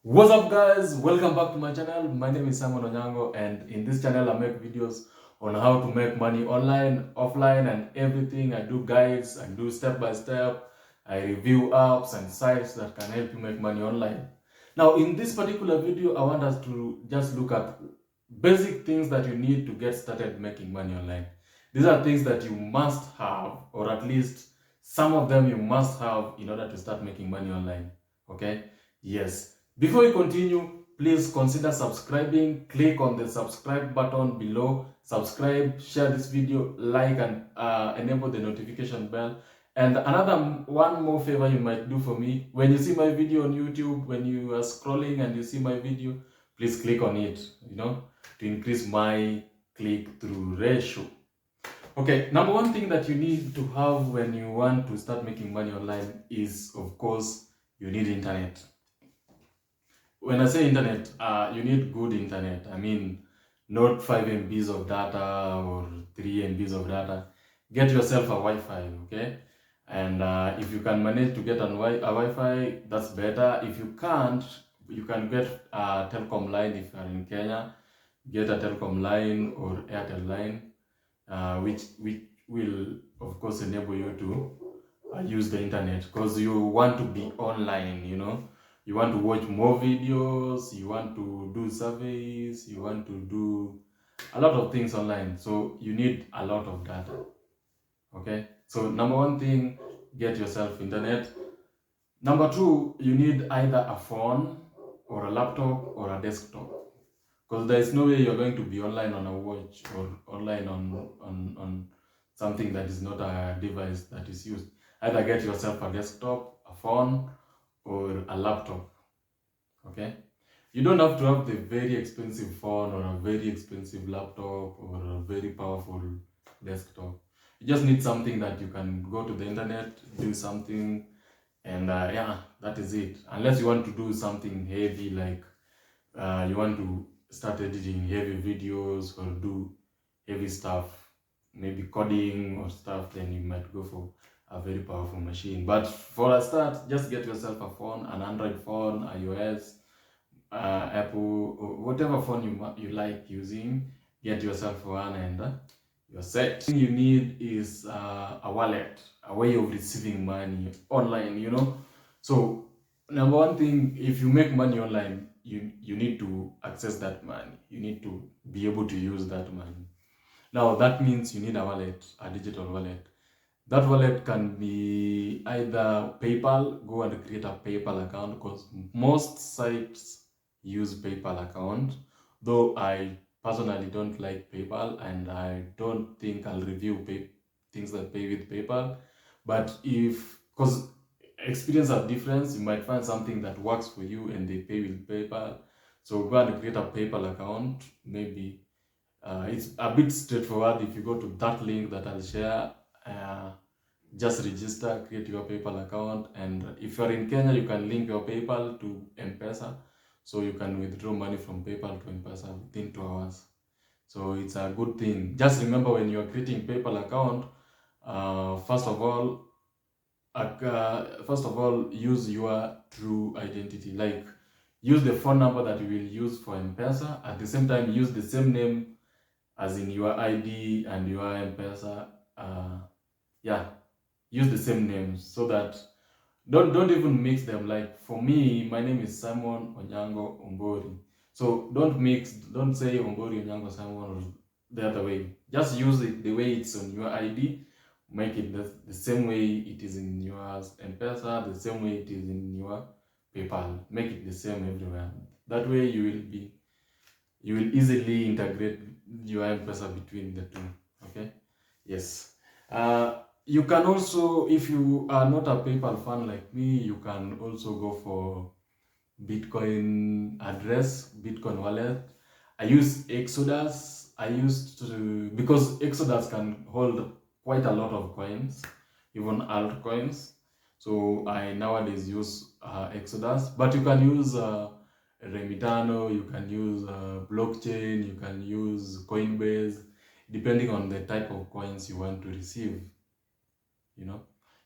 What's up guys, welcome back to my channel. My name is Simon Onyango, and in this channel I make videos on how to make money online, offline, and everything. I do guides, I do step by step, I review apps and sites that can help you make money online. Now in this particular video I want us to just look at basic things that you need to get started making money online. These are things that you must have, or at least some of them you must have in order to start making money online. Okay? Yes. Before we continue, please consider subscribing. Click on the subscribe button below. Subscribe, share this video, like, and enable the notification bell. And one more favor you might do for me, when you see my video on YouTube, when you are scrolling and you see my video, please click on it, to increase my click-through ratio. Okay, number one thing that you need to have when you want to start making money online is, of course, you need internet. When I say internet, you need good internet. I mean, not 5 MBs of data or 3 MBs of data. Get yourself a Wi-Fi, okay? And if you can manage to get a Wi-Fi, that's better. If you can't, you can get a telecom line if you are in Kenya. Get a telecom line or Airtel line, which will, of course, enable you to use the internet, because you want to be online, you want to watch more videos, you want to do surveys, you want to do a lot of things online. So you need a lot of data. Okay, so number one thing, get yourself internet. Number two, you need either a phone or a laptop or a desktop, because there is no way you're going to be online on a watch or online on something that is not a device that is used. Either get yourself a desktop, a phone, or a laptop. Okay, you don't have to have the very expensive phone or a very expensive laptop or a very powerful desktop. You just need something that you can go to the internet, do something, and yeah, that is it. Unless you want to do something heavy, like you want to start editing heavy videos or do heavy stuff, maybe coding or stuff, then you might go for a very powerful machine. But for a start, just get yourself a phone, an Android phone, iOS, Apple, or whatever phone you like using. Get yourself one and you're set. The thing you need is a wallet, a way of receiving money online, So number one thing, if you make money online, you need to access that money. You need to be able to use that money. Now that means you need a wallet, a digital wallet. That wallet can be either PayPal. Go and create a PayPal account, because most sites use PayPal account, though I personally don't like PayPal and I don't think I'll review things that pay with PayPal. But because experience are different, you might find something that works for you and they pay with PayPal. So go and create a PayPal account. Maybe it's a bit straightforward. If you go to that link that I'll share, just register, create your PayPal account, and if you're in Kenya, you can link your PayPal to M-Pesa, so you can withdraw money from PayPal to M-Pesa within 2 hours. So it's a good thing. Just remember, when you're creating PayPal account, first of all, use your true identity. Like, use the phone number that you will use for M-Pesa. At the same time, use the same name as in your ID and your M-Pesa. Yeah, use the same names, so that don't even mix them. Like for me, my name is Simon Onyango Ombori. So don't say Ombori Onyango Simon or the other way. Just use it the way it's on your ID. Make it the same way it is in your M-Pesa, the same way it is in your PayPal. Make it the same everywhere. That way you will easily integrate your M-Pesa between the two. Okay? Yes. You can also, if you are not a PayPal fan like me, you can also go for Bitcoin address, Bitcoin wallet. I use Exodus. Because Exodus can hold quite a lot of coins, even altcoins. So I nowadays use Exodus, but you can use Remitano, you can use blockchain, you can use Coinbase, depending on the type of coins you want to receive.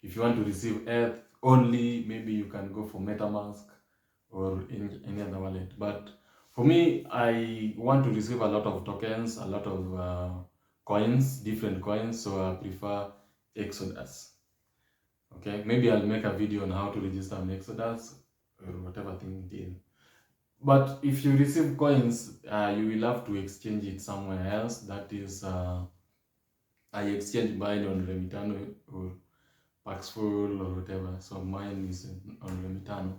If you want to receive ETH only, maybe you can go for MetaMask or in any other wallet. But for me, I want to receive a lot of tokens, a lot of coins, different coins, so I prefer Exodus. Okay, maybe I'll make a video on how to register on Exodus or whatever thing it is. But if you receive coins, you will have to exchange it somewhere else. That is, I exchange mine on Remitano or Paxful or whatever. So mine is on Remitano.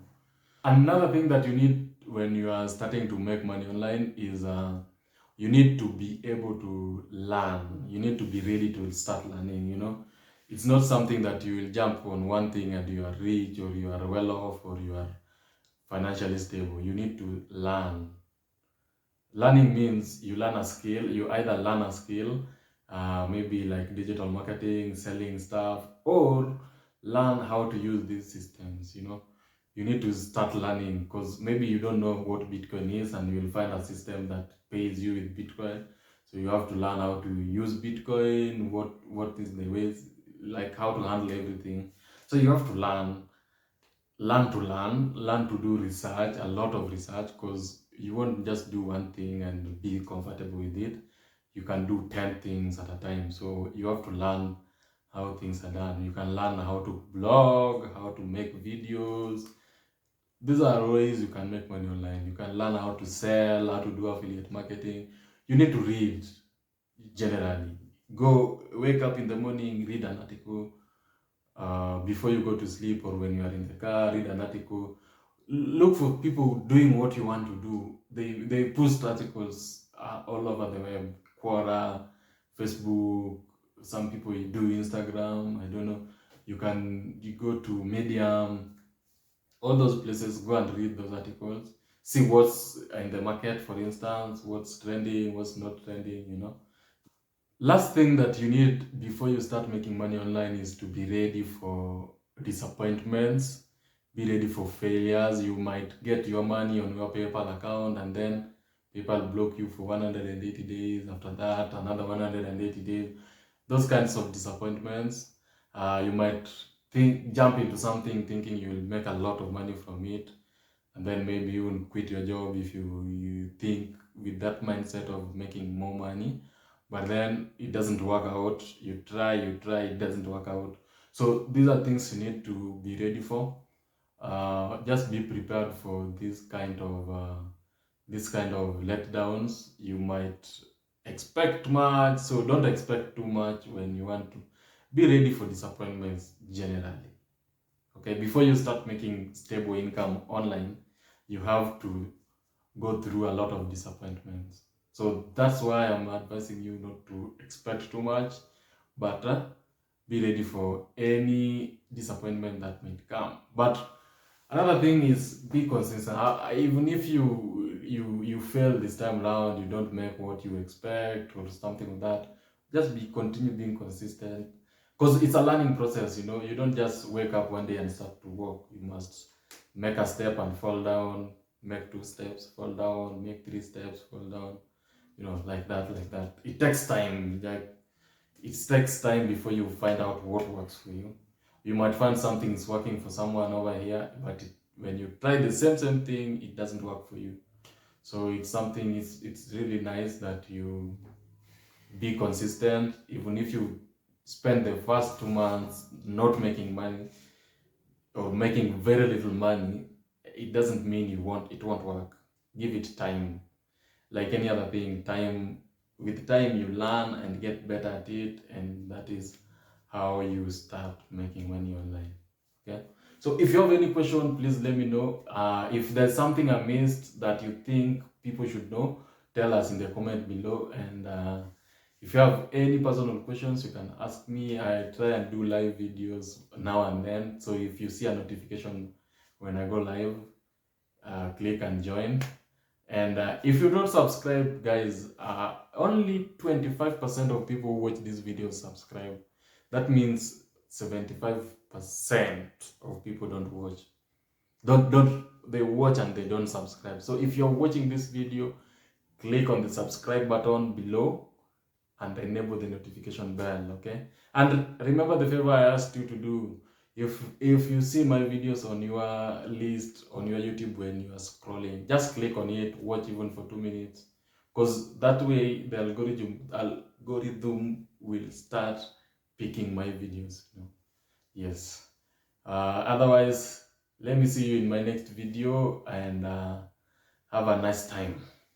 Another thing that you need when you are starting to make money online is you need to be able to learn. You need to be ready to start learning, you know. It's not something that you will jump on one thing and you are rich or you are well off or you are financially stable. You need to learn. Learning means you learn a skill. You either learn a skill, maybe like digital marketing, selling stuff, or learn how to use these systems, you know. You need to start learning because maybe you don't know what Bitcoin is and you will find a system that pays you with Bitcoin. So you have to learn how to use Bitcoin, what is the ways, like how to handle everything. So you have to learn to do research, a lot of research, because you won't just do one thing and be comfortable with it. You can do 10 things at a time. So you have to learn how things are done. You can learn how to blog, how to make videos. These are ways you can make money online. You can learn how to sell, how to do affiliate marketing. You need to read generally. Go wake up in the morning, read an article. Before you go to sleep or when you are in the car, read an article. Look for people doing what you want to do. They post articles all over the web, Quora, Facebook. Some people do Instagram. I don't know. You go to Medium. All those places. Go and read those articles. See what's in the market, for instance, what's trending, what's not trending. You know. Last thing that you need before you start making money online is to be ready for disappointments, be ready for failures. You might get your money on your PayPal account and then PayPal block you for 180 days. After that, another 180 days. Those kinds of disappointments. You might jump into something thinking you will make a lot of money from it, and then maybe you will quit your job if you think with that mindset of making more money, but then it doesn't work out. You try, it doesn't work out. So these are things you need to be ready for. Just be prepared for this kind of letdowns. You might expect much, so don't expect too much when you want to. Be ready for disappointments generally. Okay, before you start making stable income online, you have to go through a lot of disappointments. So that's why I'm advising you not to expect too much, but be ready for any disappointment that might come. But another thing is be consistent. Even if you fail this time around, you don't make what you expect or something like that, just continue being consistent, because it's a learning process. You know, you don't just wake up one day and start to walk. You must make a step and fall down, make 2 steps, fall down, make 3 steps, fall down, you know, like that. It takes time. Like, it takes time before you find out what works for you. You might find something is working for someone over here, but when you try the same thing, it doesn't work for you. So it's really nice that you be consistent. Even if you spend the first 2 months not making money or making very little money, it doesn't mean it won't work. Give it time. Like any other thing, with time you learn and get better at it, and that is how you start making money online. Okay, so if you have any question, please let me know. If there's something I missed that you think people should know, tell us in the comment below. And if you have any personal questions, you can ask me. I try and do live videos now and then, so if you see a notification when I go live, click and join. And if you don't subscribe, guys, only 25% of people who watch these videos subscribe. That means 75% of people don't watch. They watch and they don't subscribe. So if you're watching this video, click on the subscribe button below and enable the notification bell, okay? And remember the favor I asked you to do. if you see my videos on your list on your YouTube when you are scrolling, just click on it, watch even for 2 minutes, because that way the algorithm will start picking my videos. Yes. Otherwise, let me see you in my next video, and have a nice time.